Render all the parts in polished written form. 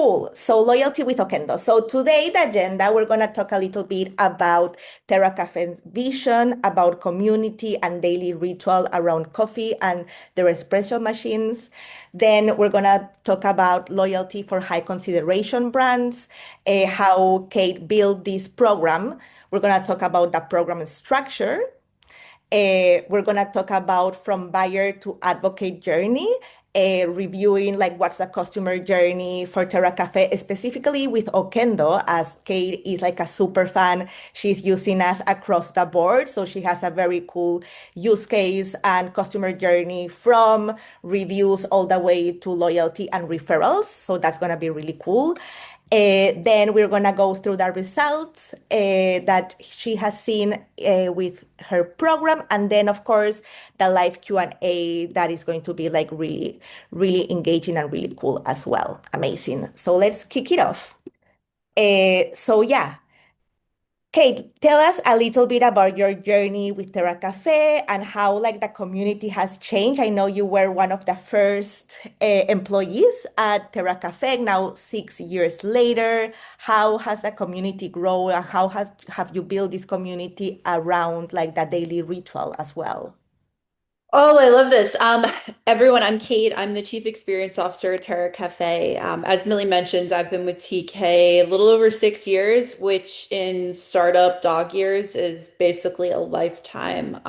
Cool. So loyalty with Okendo. So today the agenda, we're going to talk a little bit about Terra Caffe's vision, about community and daily ritual around coffee and their espresso machines. Then we're going to talk about loyalty for high consideration brands, how Kate built this program. We're going to talk about the program structure. We're gonna talk about from buyer to advocate journey, reviewing like what's the customer journey for Terra Cafe, specifically with Okendo, as Kate is like a super fan. She's using us across the board, so she has a very cool use case and customer journey from reviews all the way to loyalty and referrals. So that's gonna be really cool. Then we're gonna go through the results that she has seen with her program, and then of course the live Q&A that is going to be like really, really engaging and really cool as well. Amazing. So let's kick it off. So yeah, Kate, tell us a little bit about your journey with Terra Cafe and how like the community has changed. I know you were one of the first employees at Terra Cafe. Now, 6 years later, how has the community grown? And how has have you built this community around like the daily ritual as well? Oh, I love this. Everyone, I'm Kate. I'm the Chief Experience Officer at Terra Cafe. As Millie mentioned, I've been with TK a little over 6 years, which in startup dog years is basically a lifetime.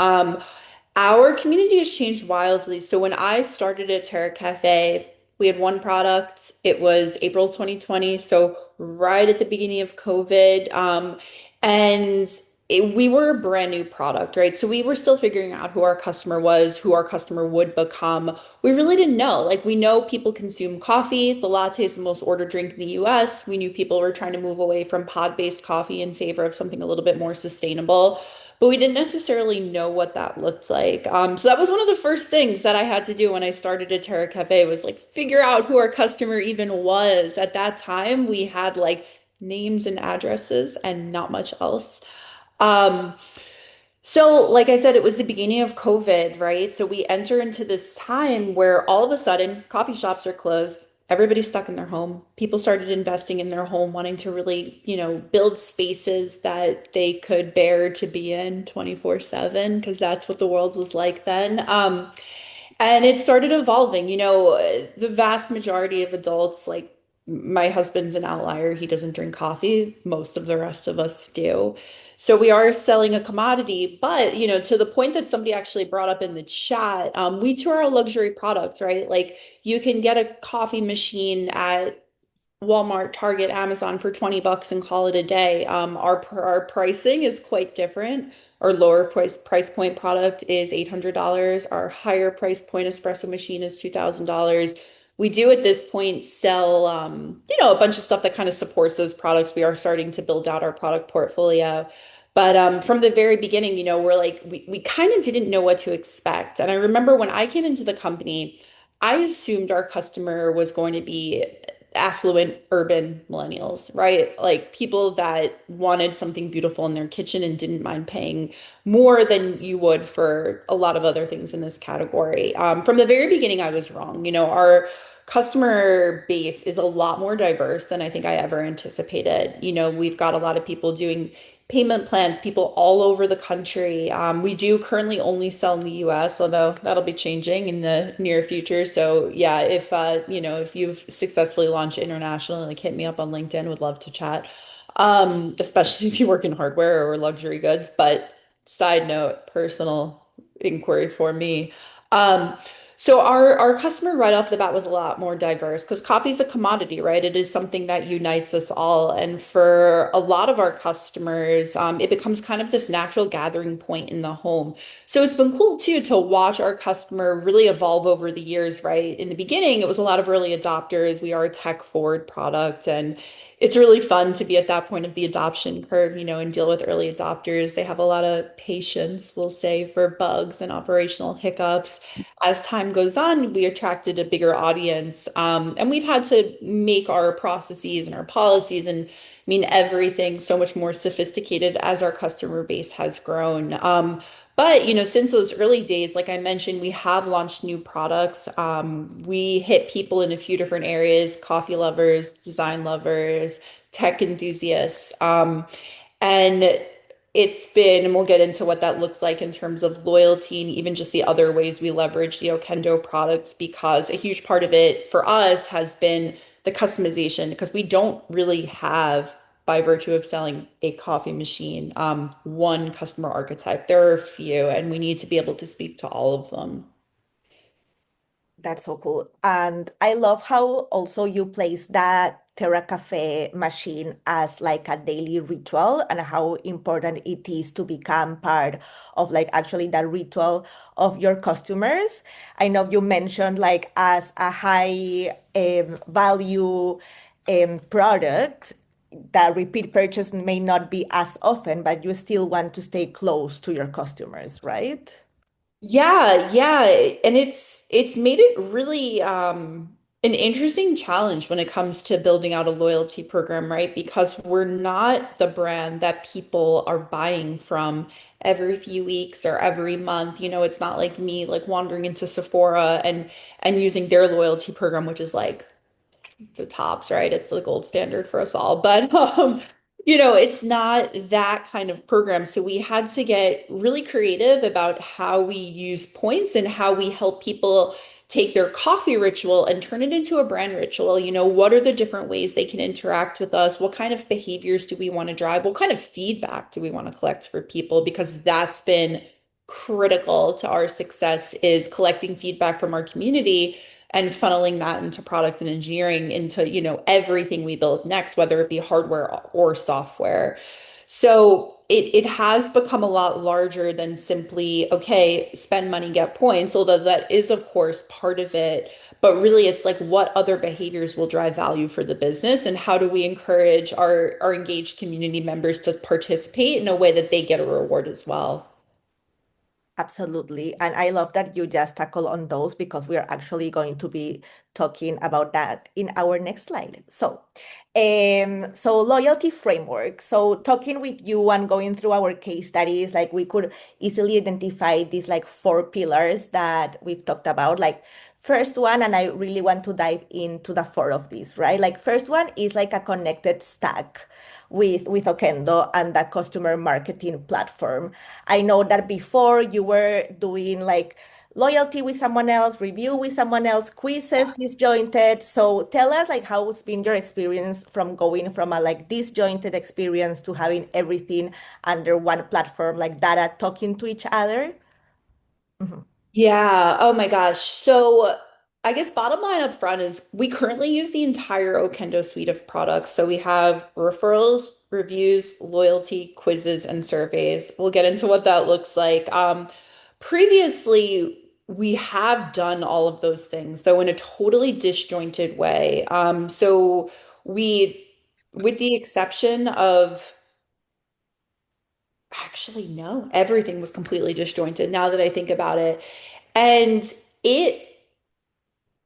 Our community has changed wildly. So when I started at Terra Cafe, we had one product. It was April 2020, so right at the beginning of COVID. And we were a brand new product, right? So we were still figuring out who our customer was, who our customer would become. We really didn't know. Like, we know people consume coffee. The latte is the most ordered drink in the US. We knew people were trying to move away from pod-based coffee in favor of something a little bit more sustainable, but we didn't necessarily know what that looked like. So that was one of the first things that I had to do when I started at Terra Cafe was like figure out who our customer even was. At that time, we had like names and addresses and not much else. Um, so, like I said, it was the beginning of COVID, right? So we enter into this time where all of a sudden coffee shops are closed. Everybody's stuck in their home. People started investing in their home, wanting to really, build spaces that they could bear to be in 24/7, because that's what the world was like then. And it started evolving. The vast majority of adults, like my husband's an outlier. He doesn't drink coffee. Most of the rest of us do. So we are selling a commodity, but to the point that somebody actually brought up in the chat, we too are a luxury product, right? Like you can get a coffee machine at Walmart, Target, Amazon for 20 bucks and call it a day. Our pricing is quite different. Our lower price point product is $800. Our higher price point espresso machine is $2,000. We do at this point sell a bunch of stuff that kind of supports those products. We are starting to build out our product portfolio. But from the very beginning, we're like we kind of didn't know what to expect. And I remember when I came into the company, I assumed our customer was going to be affluent urban millennials, right? Like people that wanted something beautiful in their kitchen and didn't mind paying more than you would for a lot of other things in this category. From the very beginning, I was wrong. Our customer base is a lot more diverse than I think I ever anticipated. We've got a lot of people doing payment plans, people all over the country. We do currently only sell in the US, although that'll be changing in the near future. So yeah, if you've successfully launched internationally, like hit me up on LinkedIn, would love to chat. Especially if you work in hardware or luxury goods. But side note, personal inquiry for me. Um, so our customer right off the bat was a lot more diverse because coffee is a commodity, right? It is something that unites us all. And for a lot of our customers, it becomes kind of this natural gathering point in the home. So it's been cool too to watch our customer really evolve over the years, right? In the beginning, it was a lot of early adopters. We are a tech forward product, and it's really fun to be at that point of the adoption curve, and deal with early adopters. They have a lot of patience, we'll say, for bugs and operational hiccups. As time time goes on, we attracted a bigger audience. And we've had to make our processes and our policies and everything so much more sophisticated as our customer base has grown. But since those early days, like I mentioned, we have launched new products. We hit people in a few different areas: coffee lovers, design lovers, tech enthusiasts. And and we'll get into what that looks like in terms of loyalty and even just the other ways we leverage the Okendo products, because a huge part of it for us has been the customization, because we don't really have, by virtue of selling a coffee machine, one customer archetype. There are a few, and we need to be able to speak to all of them. That's so cool. And I love how also you place that Terra Cafe machine as like a daily ritual and how important it is to become part of like actually that ritual of your customers. I know you mentioned like as a high value product, that repeat purchase may not be as often, but you still want to stay close to your customers, right? Yeah, yeah, and it's made it really an interesting challenge when it comes to building out a loyalty program, right? Because we're not the brand that people are buying from every few weeks or every month. It's not like me like wandering into Sephora and using their loyalty program, which is like the tops, right? It's the gold standard for us all. But it's not that kind of program. So we had to get really creative about how we use points and how we help people take their coffee ritual and turn it into a brand ritual. What are the different ways they can interact with us? What kind of behaviors do we want to drive? What kind of feedback do we want to collect for people? Because that's been critical to our success, is collecting feedback from our community and funneling that into product and engineering, into everything we build next, whether it be hardware or software. So it has become a lot larger than simply, okay, spend money, get points, although that is of course part of it. But really it's like, what other behaviors will drive value for the business, and how do we encourage our engaged community members to participate in a way that they get a reward as well. Absolutely. And I love that you just tackle on those because we are actually going to be talking about that in our next slide. So loyalty framework. So talking with you and going through our case studies, like we could easily identify these like four pillars that we've talked about. Like first one, and I really want to dive into the four of these, right? Like first one is like a connected stack with Okendo and the customer marketing platform. I know that before you were doing like loyalty with someone else, review with someone else, quizzes disjointed. So tell us like how's been your experience from going from a like disjointed experience to having everything under one platform, like data talking to each other. Mhm. Yeah. Oh my gosh. So I guess bottom line up front is we currently use the entire Okendo suite of products. So we have referrals, reviews, loyalty, quizzes, and surveys. We'll get into what that looks like. Previously, we have done all of those things, though in a totally disjointed way. So we, with the exception of, actually, no, everything was completely disjointed now that I think about it. And it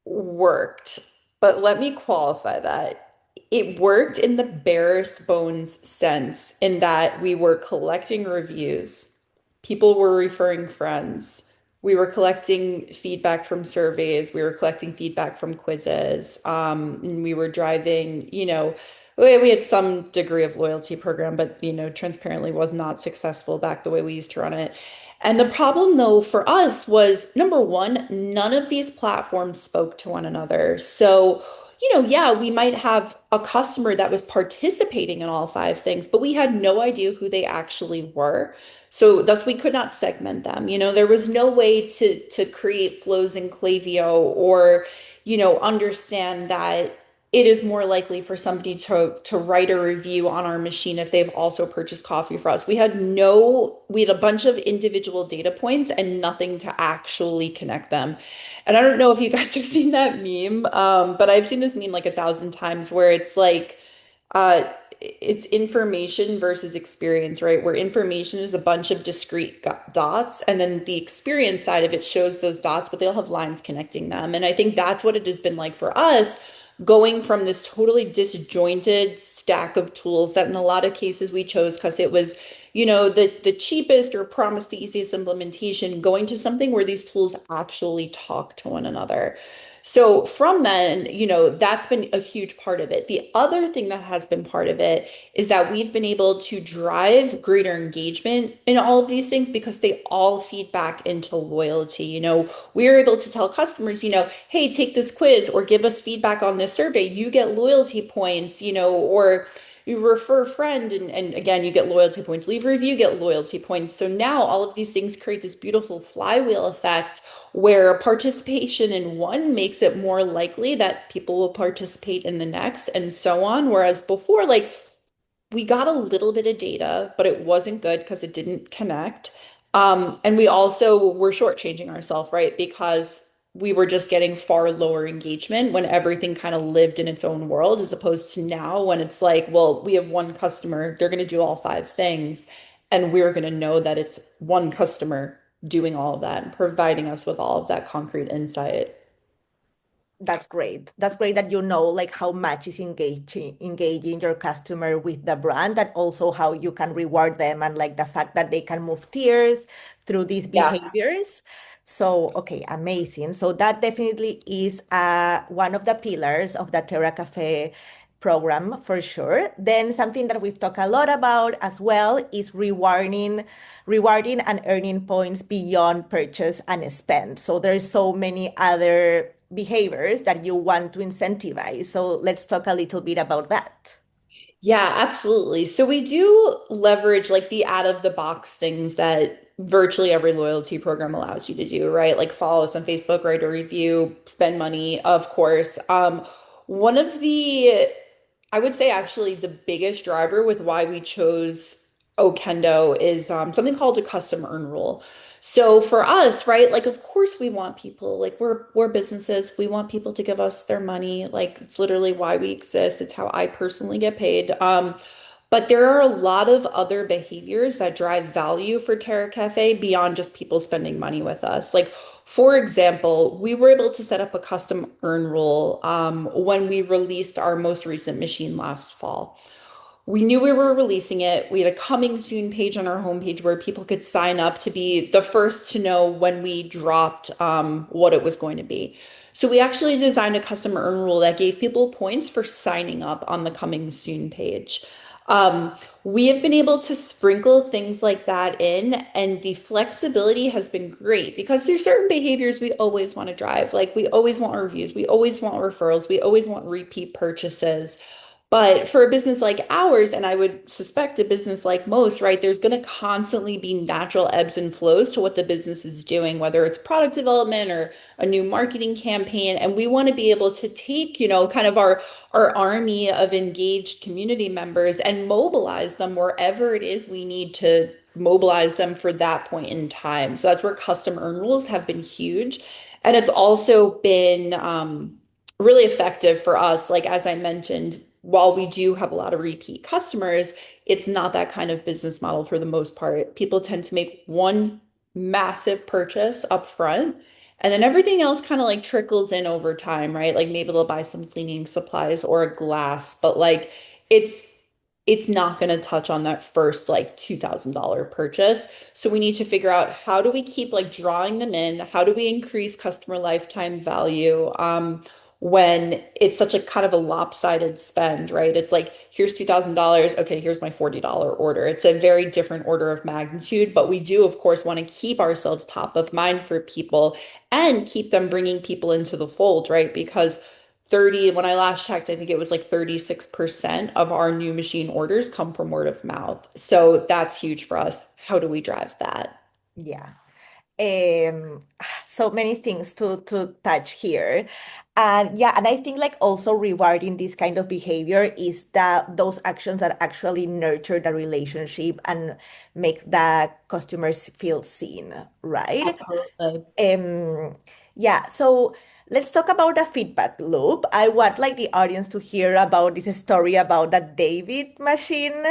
worked, but let me qualify that. It worked in the barest bones sense, in that we were collecting reviews, people were referring friends, we were collecting feedback from surveys, we were collecting feedback from quizzes, and we were driving, we had some degree of loyalty program, but transparently was not successful back the way we used to run it. And the problem, though, for us was, number one, none of these platforms spoke to one another. So, yeah, we might have a customer that was participating in all five things, but we had no idea who they actually were. So, thus, we could not segment them. There was no way to create flows in Klaviyo, or, understand that it is more likely for somebody to write a review on our machine if they've also purchased coffee for us. We had a bunch of individual data points and nothing to actually connect them. And I don't know if you guys have seen that meme, but I've seen this meme like 1,000 times, where it's like, it's information versus experience, right? Where information is a bunch of discrete dots, and then the experience side of it shows those dots, but they all have lines connecting them. And I think that's what it has been like for us, going from this totally disjointed stack of tools that in a lot of cases we chose because it was, the cheapest or promised the easiest implementation, going to something where these tools actually talk to one another. So from then, that's been a huge part of it. The other thing that has been part of it is that we've been able to drive greater engagement in all of these things because they all feed back into loyalty. We're able to tell customers, hey, take this quiz or give us feedback on this survey. You get loyalty points, or you refer a friend and again, you get loyalty points. Leave a review, get loyalty points. So now all of these things create this beautiful flywheel effect where participation in one makes it more likely that people will participate in the next and so on. Whereas before, like, we got a little bit of data, but it wasn't good because it didn't connect. And we also were shortchanging ourselves, right? Because we were just getting far lower engagement when everything kind of lived in its own world, as opposed to now when it's like, well, we have one customer, they're going to do all five things, and we're going to know that it's one customer doing all of that and providing us with all of that concrete insight. That's great. That's great that you know like how much is engaging your customer with the brand and also how you can reward them and like the fact that they can move tiers through these Yeah. behaviors. So, okay, amazing. So that definitely is one of the pillars of the Terra Cafe program for sure. Then something that we've talked a lot about as well is rewarding and earning points beyond purchase and spend. So there's so many other behaviors that you want to incentivize. So let's talk a little bit about that. Yeah, absolutely. So we do leverage like the out of the box things that virtually every loyalty program allows you to do, right? Like follow us on Facebook, write a review, spend money, of course. One of the, I would say actually the biggest driver with why we chose Okendo is something called a custom earn rule. So for us, right, like of course we want people, like we're businesses, we want people to give us their money. Like it's literally why we exist. It's how I personally get paid. But there are a lot of other behaviors that drive value for Terra Cafe beyond just people spending money with us. Like, for example, we were able to set up a custom earn rule when we released our most recent machine last fall. We knew we were releasing it. We had a coming soon page on our homepage where people could sign up to be the first to know when we dropped what it was going to be. So we actually designed a custom earn rule that gave people points for signing up on the coming soon page. We have been able to sprinkle things like that in, and the flexibility has been great because there's certain behaviors we always want to drive. Like we always want reviews, we always want referrals, we always want repeat purchases. But for a business like ours, and I would suspect a business like most, right, there's going to constantly be natural ebbs and flows to what the business is doing, whether it's product development or a new marketing campaign. And we want to be able to take, kind of our army of engaged community members and mobilize them wherever it is we need to mobilize them for that point in time. So that's where custom earn rules have been huge. And it's also been really effective for us. Like, as I mentioned, while we do have a lot of repeat customers, it's not that kind of business model for the most part. People tend to make one massive purchase up front, and then everything else kind of like trickles in over time, right? Like maybe they'll buy some cleaning supplies or a glass, but like it's it's not going to touch on that first like $2,000 purchase. So we need to figure out how do we keep like drawing them in? How do we increase customer lifetime value? When it's such a kind of a lopsided spend, right? It's like, here's $2,000. Okay, here's my $40 order. It's a very different order of magnitude, but we do, of course, want to keep ourselves top of mind for people and keep them bringing people into the fold, right? Because when I last checked, I think it was like 36% of our new machine orders come from word of mouth. So that's huge for us. How do we drive that? Yeah. Um, so many things to touch here. And yeah, and I think like also rewarding this kind of behavior is that those actions that actually nurture the relationship and make the customers feel seen, right? Absolutely. Um, yeah, so. let's talk about the feedback loop. I want like the audience to hear about this story about the David machine.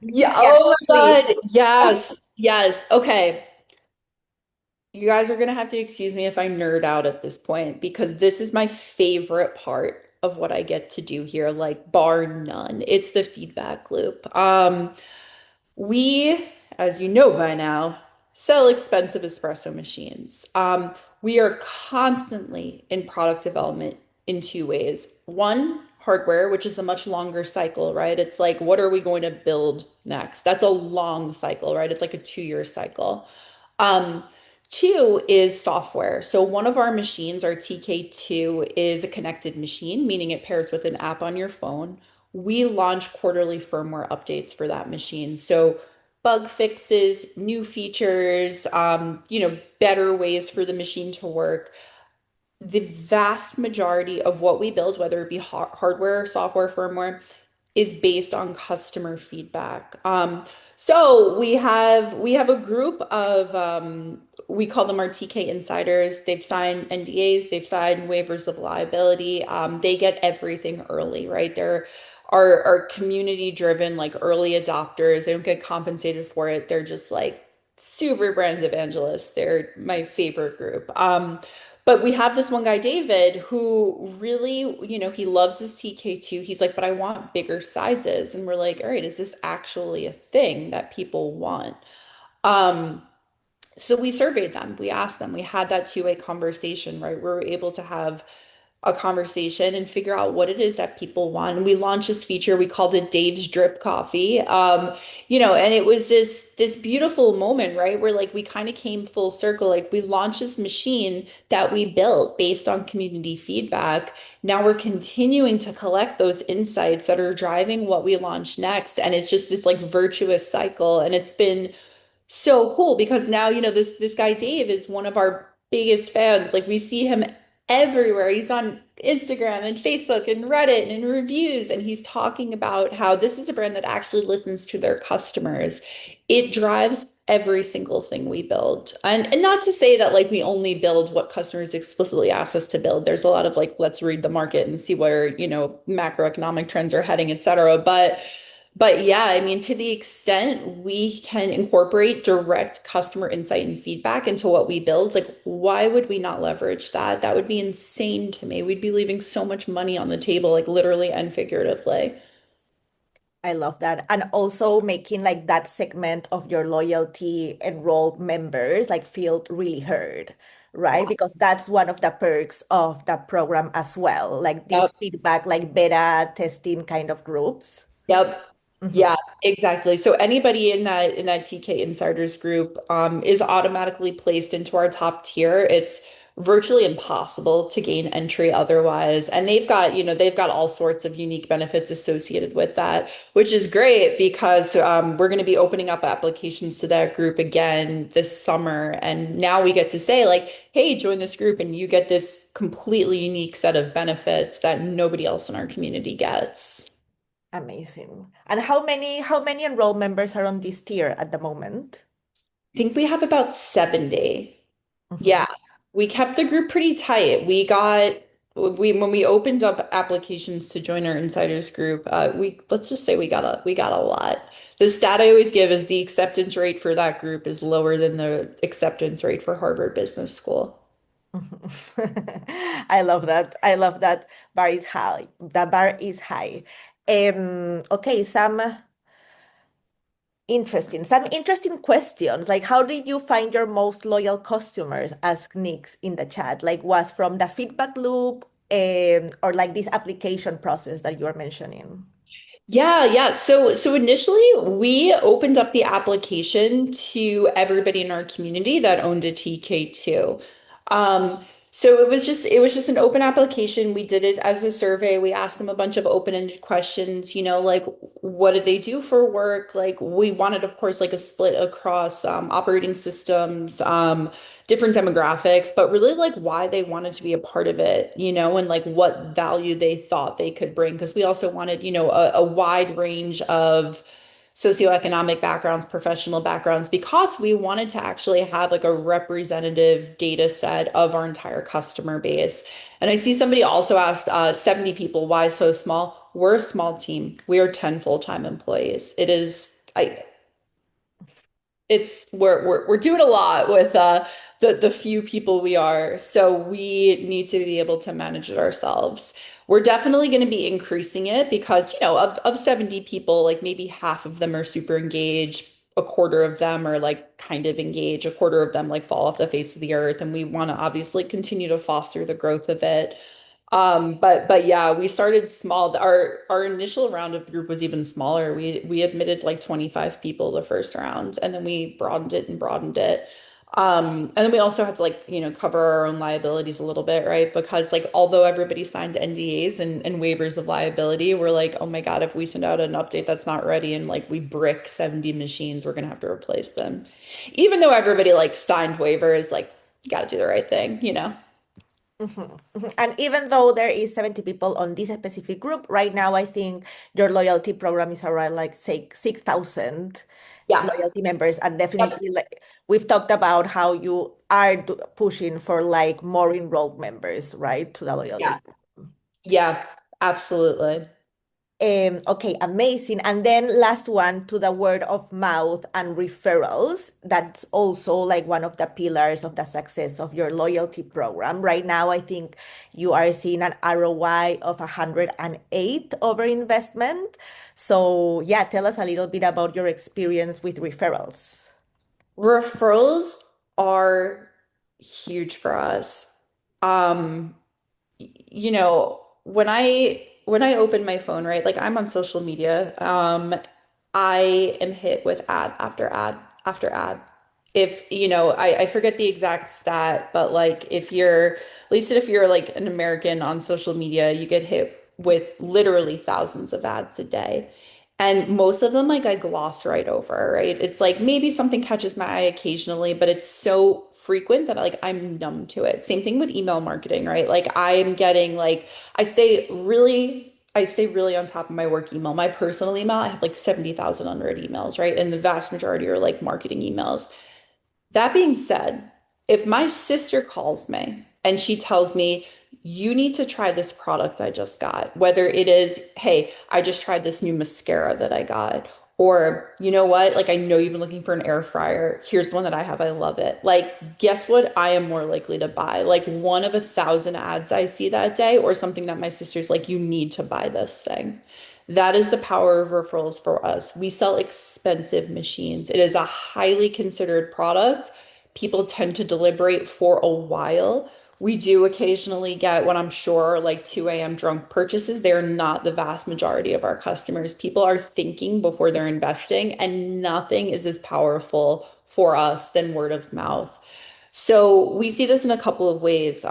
Yeah. Yeah, Oh my please. God. Yes. Yes. Okay. You guys are gonna have to excuse me if I nerd out at this point because this is my favorite part of what I get to do here, like bar none. It's the feedback loop. We, as you know by now, sell expensive espresso machines. We are constantly in product development in two ways. One, hardware, which is a much longer cycle, right? It's like, what are we going to build next? That's a long cycle, right? It's like a 2 year cycle. Um, Two is software. So one of our machines, our TK2, is a connected machine, meaning it pairs with an app on your phone. We launch quarterly firmware updates for that machine. So bug fixes, new features, better ways for the machine to work. The vast majority of what we build, whether it be hardware, software, firmware, is based on customer feedback. So we have a group of we call them our TK insiders. They've signed NDAs, they've signed waivers of liability. They get everything early, right? They're our community driven, like early adopters. They don't get compensated for it. They're just like super brand evangelists. They're my favorite group. But we have this one guy, David, who really, he loves his TK2. He's like, but I want bigger sizes. And we're like, all right, is this actually a thing that people want? Um, so we surveyed them, we asked them, we had that two-way conversation, right? We were able to have a conversation and figure out what it is that people want. And we launched this feature, we called it Dave's Drip Coffee. And it was this beautiful moment, right? Where like we kind of came full circle. Like we launched this machine that we built based on community feedback. Now we're continuing to collect those insights that are driving what we launch next. And it's just this like virtuous cycle. And it's been so cool because now, this guy Dave is one of our biggest fans. Like we see him everywhere. He's on Instagram and Facebook and Reddit and in reviews, and he's talking about how this is a brand that actually listens to their customers. It drives every single thing we build. And not to say that like we only build what customers explicitly ask us to build. There's a lot of like, let's read the market and see where, macroeconomic trends are heading, et cetera. But yeah, I mean, to the extent we can incorporate direct customer insight and feedback into what we build, like, why would we not leverage that? That would be insane to me. We'd be leaving so much money on the table, like literally and figuratively. I love that. And also making like that segment of your loyalty enrolled members like feel really heard, right? Because that's one of the perks of the program as well, like Yep. this feedback, like beta testing kind of groups. Yep. Mhm. Yeah, exactly. So anybody in that TK Insiders group is automatically placed into our top tier. It's virtually impossible to gain entry otherwise. And they've got all sorts of unique benefits associated with that, which is great because we're going to be opening up applications to that group again this summer. And now we get to say like, hey, join this group and you get this completely unique set of benefits that nobody else in our community gets. Amazing. And how many enrolled members are on this tier at the moment? Think we have about 70. Mhm. Yeah. We kept the group pretty tight. We when we opened up applications to join our insiders group, we let's just say we got a lot. The stat I always give is the acceptance rate for that group is lower than the acceptance rate for Harvard Business School. I love that. I love that bar is high. The bar is high. Okay, some interesting questions. Like, how did you find your most loyal customers? Ask Nix in the chat. Like, was from the feedback loop, or like this application process that you are mentioning? Yeah, yeah. So initially we opened up the application to everybody in our community that owned a TK2. Um, so it was just an open application. We did it as a survey. We asked them a bunch of open-ended questions, like what did they do for work? Like we wanted, of course, like a split across operating systems, different demographics, but really like why they wanted to be a part of it, and like what value they thought they could bring. Because we also wanted, a wide range of socioeconomic backgrounds, professional backgrounds, because we wanted to actually have like a representative data set of our entire customer base. And I see somebody also asked 70 people, why so small? We're a small team. We are 10 full-time employees. It is, it's we're doing a lot with the few people we are, so we need to be able to manage it ourselves. We're definitely going to be increasing it because, of 70 people, like maybe half of them are super engaged, a quarter of them are like kind of engaged, a quarter of them like fall off the face of the earth, and we want to obviously continue to foster the growth of it. But yeah, we started small. Our initial round of group was even smaller. We admitted like 25 people the first round, and then we broadened it and broadened it. And then we also had to like, cover our own liabilities a little bit, right? Because like although everybody signed NDAs and waivers of liability, we're like, oh my God, if we send out an update that's not ready and like we brick 70 machines, we're gonna have to replace them. Even though everybody like signed waivers, like you gotta do the right thing, you know? Mhm, mhm. And even though there is 70 people on this specific group, right now I think your loyalty program is around like say 6,000 Yeah. loyalty members. And Yep. definitely like we've talked about how you are pushing for like more enrolled members, right, to the loyalty Yeah. program. Yeah, absolutely. Okay, amazing. And then last one to the word of mouth and referrals. That's also like one of the pillars of the success of your loyalty program. Right now, I think you are seeing an ROI of 108 over investment. So yeah, tell us a little bit about your experience with referrals. Referrals are huge for us. Um, when I open my phone, right? Like I'm on social media, I am hit with ad after ad after ad. If, I forget the exact stat, but like if you're, at least if you're like an American on social media, you get hit with literally thousands of ads a day. And most of them, like I gloss right over, right? It's like maybe something catches my eye occasionally, but it's so frequent that like I'm numb to it. Same thing with email marketing, right? Like I'm getting like I stay really on top of my work email. My personal email, I have like 70,000 unread emails, right? And the vast majority are like marketing emails. That being said, if my sister calls me and she tells me, you need to try this product I just got, whether it is, hey, I just tried this new mascara that I got, or you know what, like I know you've been looking for an air fryer. Here's the one that I have. I love it. Like, guess what? I am more likely to buy like one of 1,000 ads I see that day, or something that my sister's like, you need to buy this thing. That is the power of referrals for us. We sell expensive machines. It is a highly considered product. People tend to deliberate for a while. We do occasionally get what I'm sure are like 2 a.m. drunk purchases. They're not the vast majority of our customers. People are thinking before they're investing, and nothing is as powerful for us than word of mouth. So we see this in a couple of ways.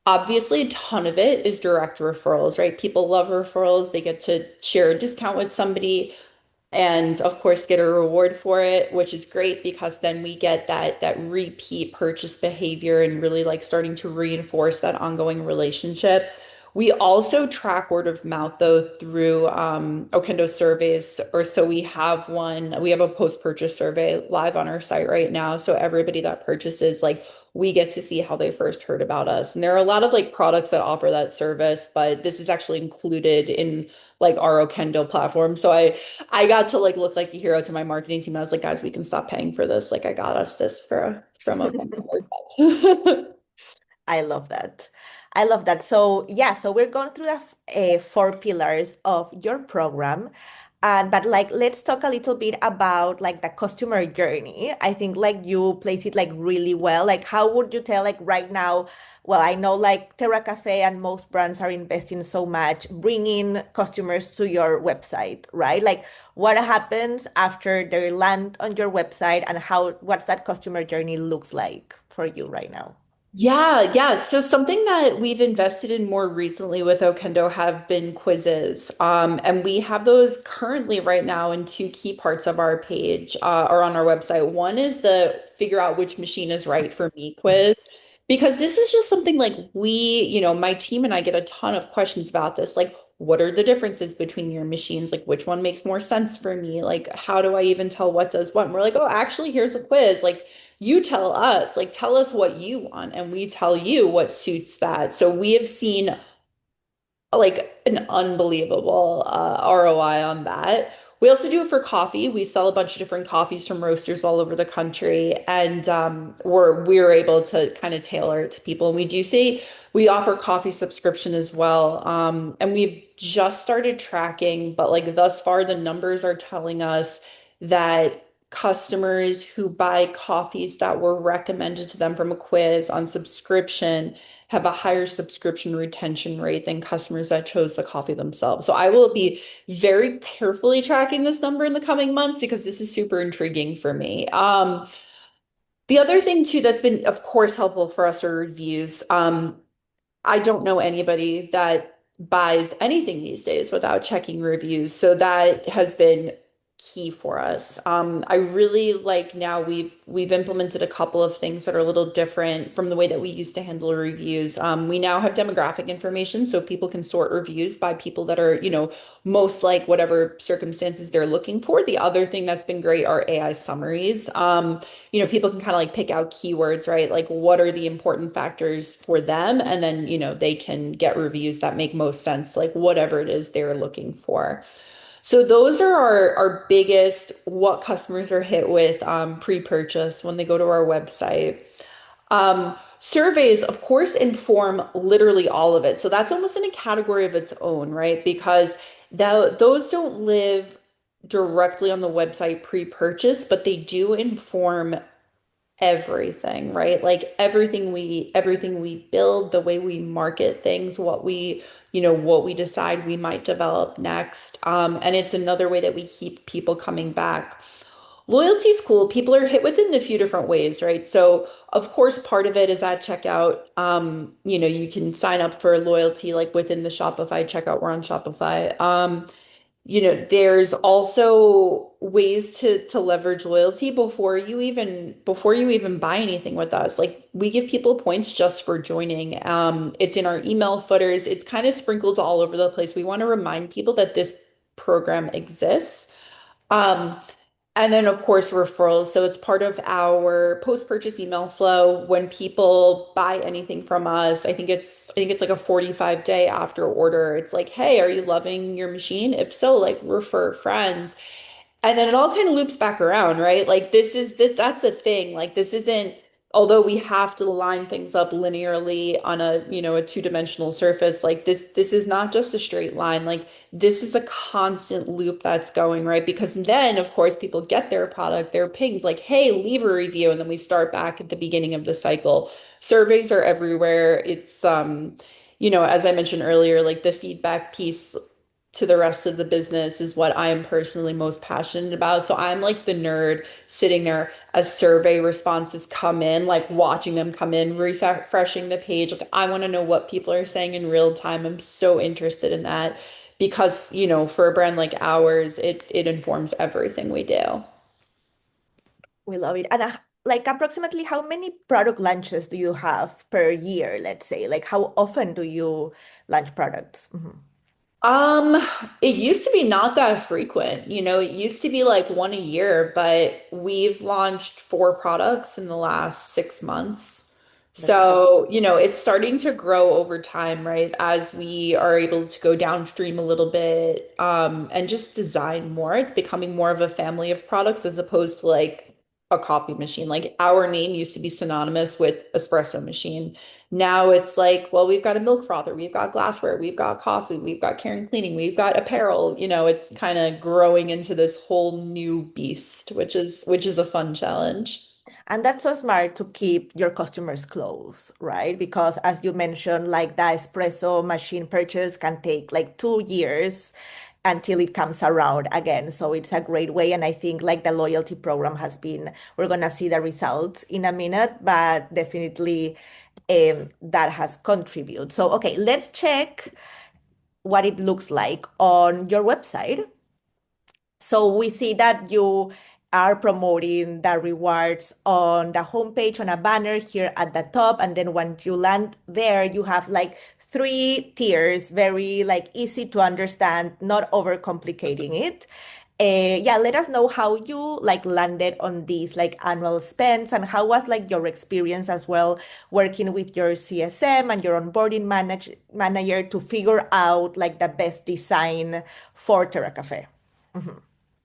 Obviously, a ton of it is direct referrals, right? People love referrals. They get to share a discount with somebody and of course get a reward for it, which is great because then we get that repeat purchase behavior and really like starting to reinforce that ongoing relationship. We also track word of mouth though through Okendo surveys, or so we have a post-purchase survey live on our site right now. So everybody that purchases, like we get to see how they first heard about us. And there are a lot of like products that offer that service, but this is actually included in like our Okendo platform. So I got to like look like the hero to my marketing team. I was like, guys, we can stop paying for this. Like I got us this from Okendo. I love that. I love that. So yeah, so we're going through the four pillars of your program. And but like let's talk a little bit about like the customer journey. I think like you place it like really well. Like how would you tell like right now, well, I know like Terra Cafe and most brands are investing so much bringing customers to your website, right? Like what happens after they land on your website and how what's that customer journey looks like for you right now? Yeah, yeah. So something that we've invested in more recently with Okendo have been quizzes. And we have those currently right now in two key parts of our page, or on our website. One is the figure out which machine is right for me quiz. Because this is just something like my team and I get a ton of questions about this. Like, what are the differences between your machines? Like, which one makes more sense for me? Like, how do I even tell what does what? And we're like, oh, actually, here's a quiz. Like, you tell us, like, tell us what you want, and we tell you what suits that. So we have seen like an unbelievable ROI on that. We also do it for coffee. We sell a bunch of different coffees from roasters all over the country, and we're able to kind of tailor it to people. And we do say we offer coffee subscription as well. And we've just started tracking, but like thus far, the numbers are telling us that customers who buy coffees that were recommended to them from a quiz on subscription have a higher subscription retention rate than customers that chose the coffee themselves. So I will be very carefully tracking this number in the coming months because this is super intriguing for me. The other thing too that's been, of course, helpful for us are reviews. I don't know anybody that buys anything these days without checking reviews. So that has been key for us. I really like now we've implemented a couple of things that are a little different from the way that we used to handle reviews. We now have demographic information so people can sort reviews by people that are, most like whatever circumstances they're looking for. The other thing that's been great are AI summaries. People can kind of like pick out keywords, right? Like what are the important factors for them? And then, they can get reviews that make most sense, like whatever it is they're looking for. So those are our biggest what customers are hit with pre-purchase when they go to our website. Surveys, of course, inform literally all of it. So that's almost in a category of its own, right? Because those don't live directly on the website pre-purchase, but they do inform everything, right? Like everything we build, the way we market things, what we decide we might develop next. And it's another way that we keep people coming back. Loyalty is cool. People are hit with it in a few different ways, right? So, of course, part of it is at checkout. You can sign up for loyalty like within the Shopify checkout. We're on Shopify. There's also ways to leverage loyalty before you even buy anything with us. Like we give people points just for joining. It's in our email footers. It's kind of sprinkled all over the place. We want to remind people that this program exists. Um, and then, of course, referrals. So it's part of our post-purchase email flow. When people buy anything from us, I think it's like a 45-day after order. It's like, hey, are you loving your machine? If so, like refer friends. And then it all kind of loops back around, right? Like that's the thing. Like this isn't, although we have to line things up linearly on a two-dimensional surface, like this is not just a straight line. Like this is a constant loop that's going, right? Because then, of course, people get their product, their pings like, hey, leave a review, and then we start back at the beginning of the cycle. Surveys are everywhere. It's as I mentioned earlier, like the feedback piece to the rest of the business is what I am personally most passionate about. So I'm like the nerd sitting there as survey responses come in, like watching them come in, refreshing the page. Like I want to know what people are saying in real time. I'm so interested in that because, for a brand like ours, it informs everything we do. We love it. And like approximately how many product launches do you have per year, let's say? Like how often do you launch products? Mhm. Um, it used to be not that frequent. It used to be like one a year, but we've launched four products in the last 6 months. That's amazing. So, it's starting to grow over time, right? As we are able to go downstream a little bit, and just design more. It's becoming more of a family of products as opposed to like a coffee machine. Like our name used to be synonymous with espresso machine. Now it's like, well, we've got a milk frother, we've got glassware, we've got coffee, we've got care and cleaning, we've got apparel. It's kind of growing into this whole new beast, which is a fun challenge. And that's so smart to keep your customers close, right? Because as you mentioned, like the espresso machine purchase can take like 2 years until it comes around again. So it's a great way. And I think like the loyalty program has been, we're gonna see the results in a minute, but definitely that has contributed. So okay, let's check what it looks like on your website. So we see that you are promoting the rewards on the homepage on a banner here at the top. And then once you land there, you have like three tiers, very like easy to understand, not overcomplicating it. Yeah, let us know how you like landed on these like annual spends and how was like your experience as well working with your CSM and your manager to figure out like the best design for Terra Cafe.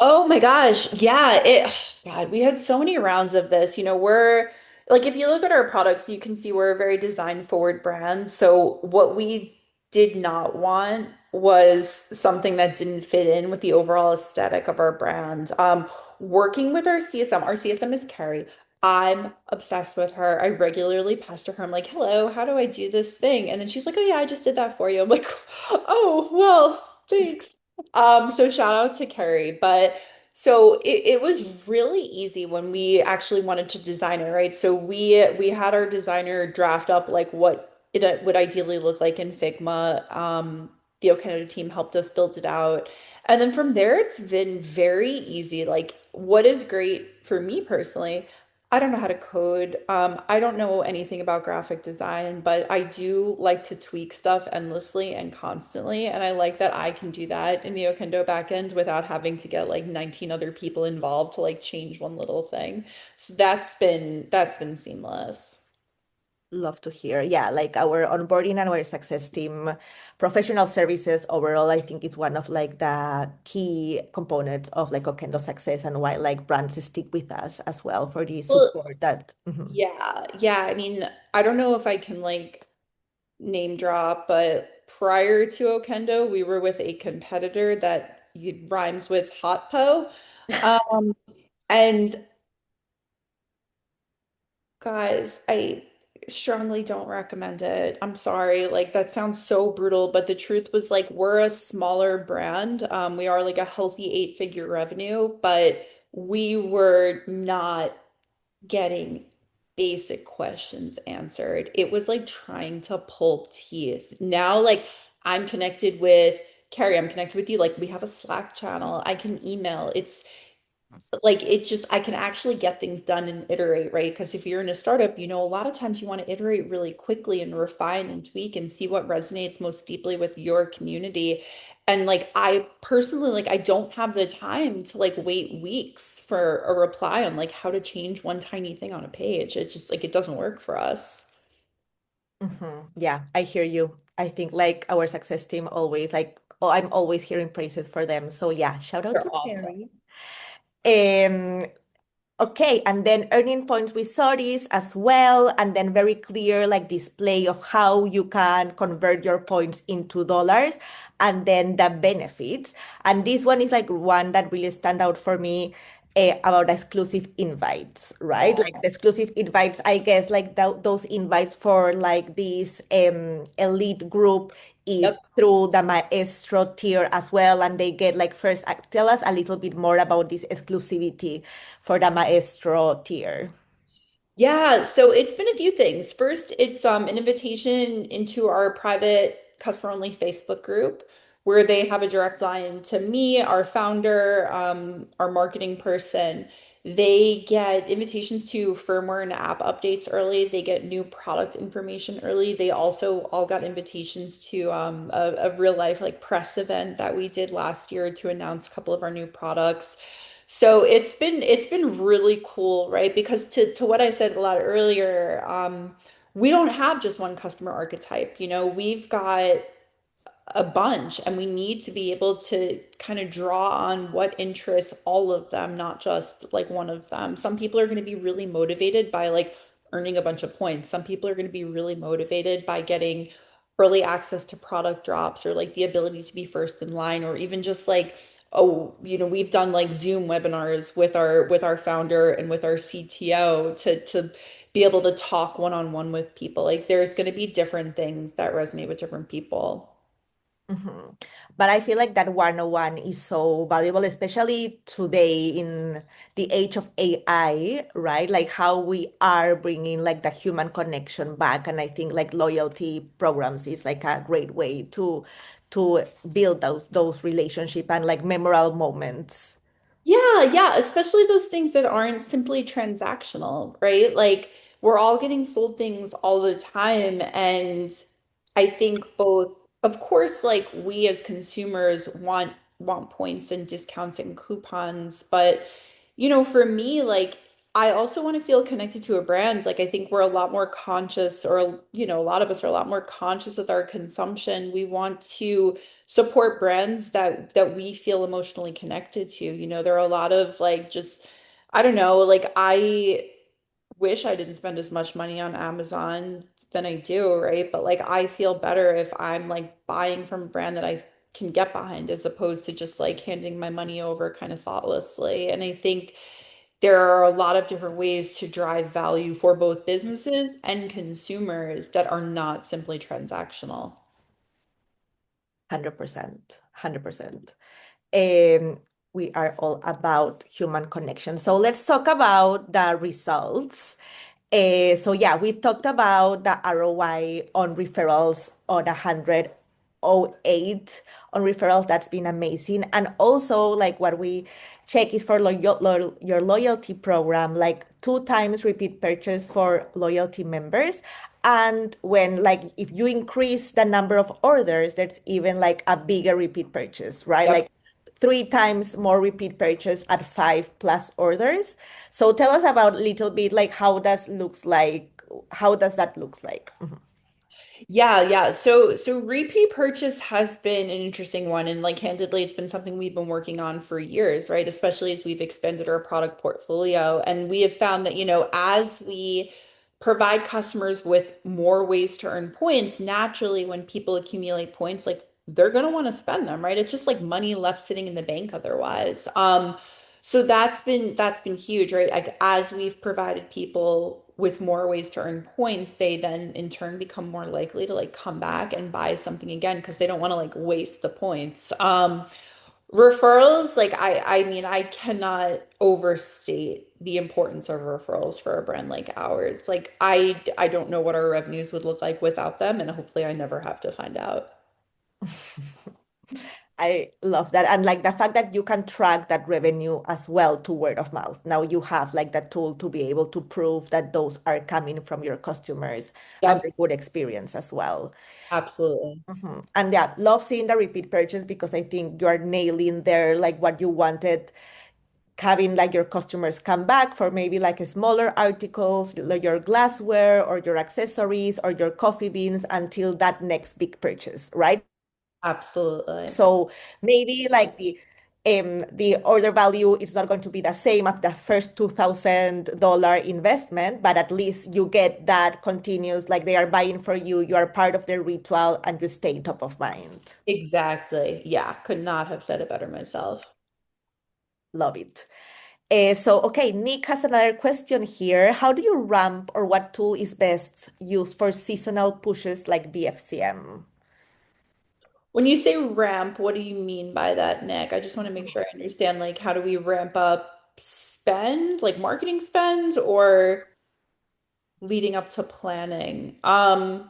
Oh my gosh. Yeah, God, we had so many rounds of this. We're like if you look at our products, you can see we're a very design forward brand. So what we did not want was something that didn't fit in with the overall aesthetic of our brand. Working with our CSM is Carrie. I'm obsessed with her. I regularly pester her. I'm like, hello, how do I do this thing? And then she's like, oh yeah, I just did that for you. I'm like, oh, well, thanks. So shout out to Carrie, but so it was really easy when we actually wanted to design it, right? So we had our designer draft up like what it would ideally look like in Figma. The Okendo team helped us build it out. And then from there, it's been very easy. Like what is great for me personally, I don't know how to code. I don't know anything about graphic design, but I do like to tweak stuff endlessly and constantly. And I like that I can do that in the Okendo backend without having to get like 19 other people involved to like change one little thing. So that's been seamless. Love to hear. Yeah, like our onboarding and our success team, professional services overall, I think is one of like the key components of like Okendo success and why like brands stick with us as well for the Well, support that. Mhm. yeah, yeah. I mean, I don't know if I can like name drop, but prior to Okendo, we were with a competitor that rhymes with hot po. Um, and guys, I strongly don't recommend it. I'm sorry. Like that sounds so brutal, but the truth was like we're a smaller brand. We are like a healthy eight-figure revenue, but we were not getting basic questions answered. It was like trying to pull teeth. Now, like I'm connected with Carrie, I'm connected with you. Like we have a Slack channel. I can email. It's like it just I can actually get things done and iterate, right? Because if you're in a startup, a lot of times you want to iterate really quickly and refine and tweak and see what resonates most deeply with your community. And like I personally like I don't have the time to like wait weeks for a reply on like how to change one tiny thing on a page. It just like it doesn't work for us. Yeah, I hear you. I think like our success team always like, oh, I'm always hearing praises for them. So yeah, shout out They're to awesome. Carrie. Um, Okay, and then earning points with Soris as well, and then very clear like display of how you can convert your points into dollars, and then the benefits. And this one is like one that really stand out for me about exclusive invites, right? Yeah. Like the exclusive invites, I guess like those invites for like this elite group is Yep. through the Maestro tier as well, and they get like first tell us a little bit more about this exclusivity for the Maestro tier. Yeah, so it's been a few things. First, it's an invitation into our private customer only Facebook group where they have a direct line to me, our founder, our marketing person. They get invitations to firmware and app updates early. They get new product information early. They also all got invitations to a real life like press event that we did last year to announce a couple of our new products. So it's been really cool, right? Because to what I said a lot earlier, we don't have just one customer archetype. We've got a bunch, and we need to be able to kind of draw on what interests all of them, not just like one of them. Some people are going to be really motivated by like earning a bunch of points. Some people are going to be really motivated by getting early access to product drops or like the ability to be first in line or even just like oh, we've done like Zoom webinars with our founder and with our CTO to be able to talk one-on-one with people. Like there's going to be different things that resonate with different people. Mhm. But I feel like that 101 is so valuable, especially today in the age of AI, right? Like how we are bringing like the human connection back. And I think like loyalty programs is like a great way to build those relationship and like memorable moments. Yeah, yeah, especially those things that aren't simply transactional, right? Like we're all getting sold things all the time, and I think both, of course, like we as consumers want points and discounts and coupons, but for me, like I also want to feel connected to a brand. Like I think we're a lot more conscious, or a lot of us are a lot more conscious with our consumption. We want to support brands that we feel emotionally connected to. There are a lot of like just I don't know, like I wish I didn't spend as much money on Amazon than I do, right? But like I feel better if I'm like buying from a brand that I can get behind as opposed to just like handing my money over kind of thoughtlessly. And I think there are a lot of different ways to drive value for both businesses and consumers that are not simply transactional. 100%. 100%. Um, we are all about human connection. So let's talk about the results. So yeah, we've talked about the ROI on referrals on 108 on referrals. That's been amazing. And also like what we check is for your loyalty program, like 2 times repeat purchase for loyalty members. And when like if you increase the number of orders, there's even like a bigger repeat purchase, right? Yep. Like 3 times more repeat purchase at 5+ orders. So tell us about a little bit like how does that looks like? Mhm. Yeah, yeah. So repeat purchase has been an interesting one, and like candidly, it's been something we've been working on for years, right? Especially as we've expanded our product portfolio. And we have found that, as we provide customers with more ways to earn points, naturally when people accumulate points, like they're gonna want to spend them, right? It's just like money left sitting in the bank otherwise. So that's been huge, right? Like as we've provided people with more ways to earn points, they then in turn become more likely to like come back and buy something again because they don't want to like waste the points. Referrals, like I mean, I cannot overstate the importance of referrals for a brand like ours. Like I don't know what our revenues would look like without them, and hopefully I never have to find out. I love that. And like the fact that you can track that revenue as well to word of mouth. Now you have like that tool to be able to prove that those are coming from your customers and Yep, a good experience as well. absolutely. Mhm. And yeah, love seeing the repeat purchase because I think you are nailing there like what you wanted, having like your customers come back for maybe like smaller articles, like your glassware or your accessories or your coffee beans until that next big purchase, right? Absolutely. So maybe like the order value is not going to be the same as the first $2,000 investment, but at least you get that continuous, like they are buying for you, you are part of their ritual, and you stay top of mind. Exactly. Yeah, could not have said it better myself. Love it. Okay, Nick has another question here. How do you ramp or what tool is best used for seasonal pushes like BFCM? When you say ramp, what do you mean by that, Nick? I just want to make sure I understand, like, how do we ramp up spend, like marketing spend, or leading up to planning? I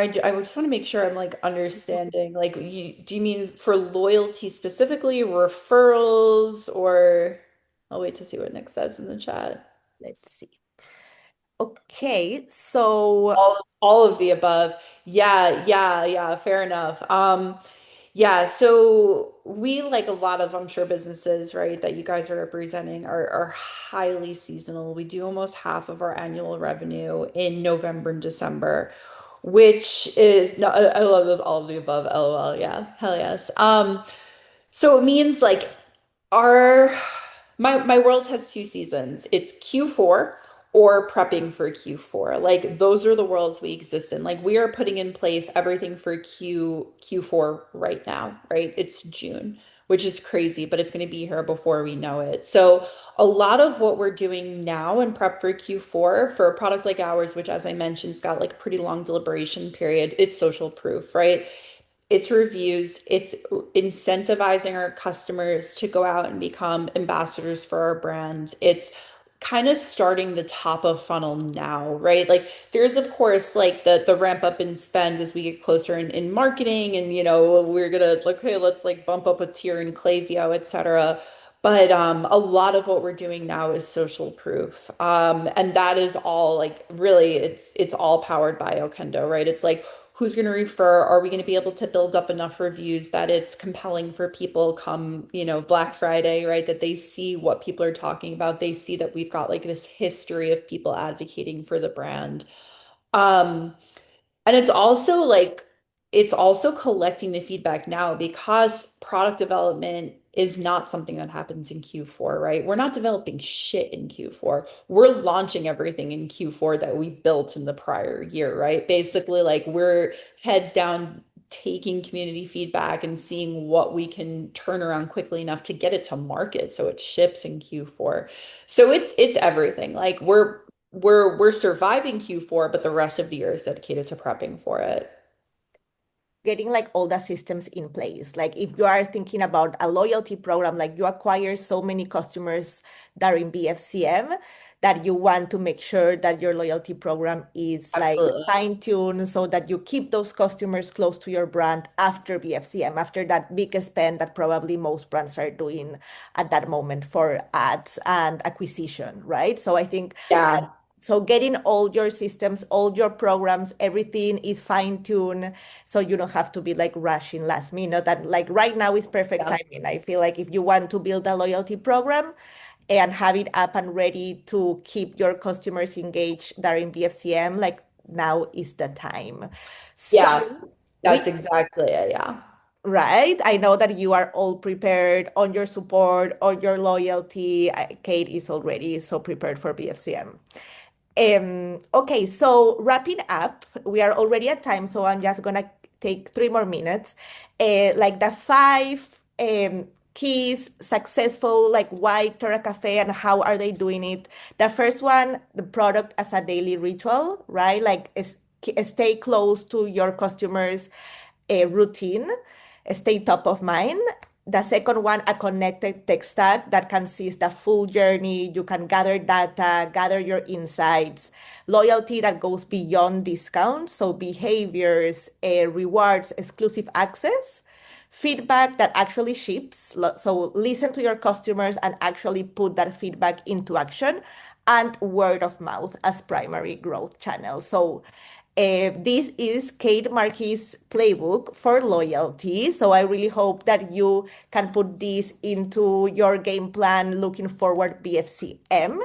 just want to make sure I'm like understanding. Like, do you mean for loyalty specifically, referrals, or I'll wait to see what Nick says in the chat. Let's see. Okay, so All of the above. Yeah, yeah, yeah, fair enough. Yeah, so we like a lot of, I'm sure, businesses, right, that you guys are representing are highly seasonal. We do almost half of our annual revenue in November and December, which is no, I love those all of the above, LOL. Yeah, hell yes. So it means like our my world has two seasons. It's Q4 or prepping for Q4. Like those are the worlds we exist in. Like we are putting in place everything for Q4 right now, right? It's June, which is crazy, but it's going to be here before we know it. So a lot of what we're doing now in prep for Q4 for a product like ours, which as I mentioned, has got like a pretty long deliberation period, it's social proof, right? It's reviews, it's incentivizing our customers to go out and become ambassadors for our brand. It's kind of starting the top of funnel now, right? Like there's of course like the ramp up in spend as we get closer in marketing and we're gonna like, okay, let's like bump up a tier in Klaviyo, etc. But a lot of what we're doing now is social proof. And that is all like really it's all powered by Okendo, right? It's like who's going to refer? Are we going to be able to build up enough reviews that it's compelling for people come, Black Friday, right? That they see what people are talking about. They see that we've got like this history of people advocating for the brand. Um, and it's also collecting the feedback now because product development is not something that happens in Q4, right? We're not developing shit in Q4. We're launching everything in Q4 that we built in the prior year, right? Basically, like we're heads down taking community feedback and seeing what we can turn around quickly enough to get it to market so it ships in Q4. So it's everything. Like we're surviving Q4, but the rest of the year is dedicated to prepping for it. Getting like all the systems in place. Like if you are thinking about a loyalty program, like you acquire so many customers that are in BFCM that you want to make sure that your loyalty program is like Absolutely. fine-tuned so that you keep those customers close to your brand after BFCM, after that big spend that probably most brands are doing at that moment for ads and acquisition, right? So I think Yeah. so getting all your systems, all your programs, everything is fine-tuned so you don't have to be like rushing last minute. And like right now is perfect Yeah. timing. I feel like if you want to build a loyalty program and have it up and ready to keep your customers engaged that are in BFCM, like now is the time. So Yeah. That's we exactly it. Yeah. right? I know that you are all prepared on your support, on your loyalty. Kate is already so prepared for BFCM. Okay, so wrapping up, we are already at time, so I'm just gonna take 3 more minutes. Like the five keys successful, like why Terra Cafe and how are they doing it? The first one, the product as a daily ritual, right? Like stay close to your customers' routine, stay top of mind. The second one, a connected tech stack that can see the full journey. You can gather data, gather your insights, loyalty that goes beyond discounts, so behaviors, rewards, exclusive access, feedback that actually ships. So listen to your customers and actually put that feedback into action, and word of mouth as primary growth channel. So this is Cate Marques' playbook for loyalty. So I really hope that you can put this into your game plan looking forward BFCM.